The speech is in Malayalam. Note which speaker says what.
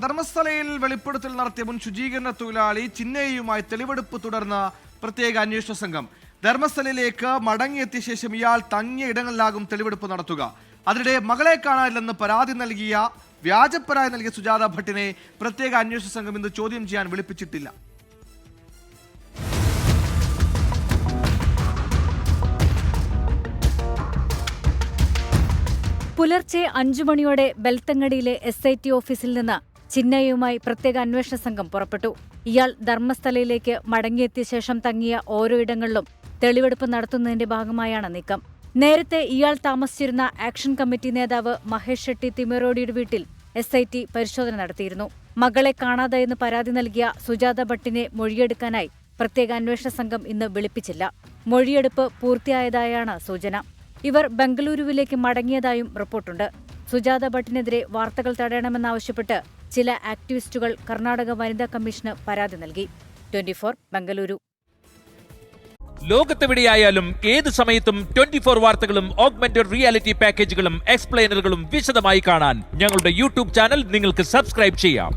Speaker 1: ധർമ്മസ്ഥലയിൽ വെളിപ്പെടുത്തൽ നടത്തിയ മുൻ ശുചീകരണ തൊഴിലാളി ചിന്നയുമായി തെളിവെടുപ്പ് തുടർന്ന പ്രത്യേക അന്വേഷണ സംഘം. ധർമ്മസ്ഥലയിലേക്ക് മടങ്ങിയെത്തിയ ശേഷം ഇയാൾ തങ്ങിയ ഇടങ്ങളിലാകും തെളിവെടുപ്പ് നടത്തുക. അതിനിടെ മകളെ കാണാനില്ലെന്ന് വ്യാജപ്പരാതി നൽകിയ സുജാത ഭട്ടിനെ പ്രത്യേക അന്വേഷണ സംഘം ഇന്ന് ചോദ്യം ചെയ്യാൻ വിളിപ്പിച്ചിട്ടില്ല.
Speaker 2: പുലർച്ചെ 5 മണിയോടെ ബെൽത്തങ്ങടിയിലെ SIT ഓഫീസിൽ നിന്ന് ചിന്നയുമായി പ്രത്യേക അന്വേഷണ സംഘം പുറപ്പെട്ടു. ഇയാൾ ധർമ്മസ്ഥലയിലേക്ക് മടങ്ങിയെത്തിയ ശേഷം തങ്ങിയ ഓരോ ഇടങ്ങളിലും തെളിവെടുപ്പ് നടത്തുന്നതിന്റെ ഭാഗമായാണ് നീക്കം. നേരത്തെ ഇയാൾ താമസിച്ചിരുന്ന ആക്ഷൻ കമ്മിറ്റി നേതാവ് മഹേഷ് ഷെട്ടി തിമേറോഡിയുടെ വീട്ടിൽ SIT പരിശോധന നടത്തിയിരുന്നു. മകളെ കാണാതായെന്ന് പരാതി നൽകിയ സുജാത ഭട്ടിനെ മൊഴിയെടുക്കാനായി പ്രത്യേക അന്വേഷണ സംഘം ഇന്ന് വിളിപ്പിച്ചില്ല. മൊഴിയെടുപ്പ് പൂർത്തിയായതായാണ് സൂചന. ഇവർ ബംഗളൂരുവിലേക്ക് മടങ്ങിയതായും റിപ്പോർട്ടുണ്ട്. സുജാത ഭട്ടിനെതിരെ വാർത്തകൾ തടയണമെന്നാവശ്യപ്പെട്ട് ചില ആക്ടിവിസ്റ്റുകൾ കർണാടക വനിതാ കമ്മീഷന് പരാതി നൽകി. 24 ബംഗളൂരു.
Speaker 3: ലോകത്തെവിടെയായാലും ഏത് സമയത്തും 24 വാർത്തകളും ഓഗ്മെന്റഡ് റിയാലിറ്റി പാക്കേജുകളും എക്സ്പ്ലെയിനറുകളും വിശദമായി കാണാൻ ഞങ്ങളുടെ യൂട്യൂബ് ചാനൽ നിങ്ങൾക്ക് സബ്സ്ക്രൈബ് ചെയ്യാം.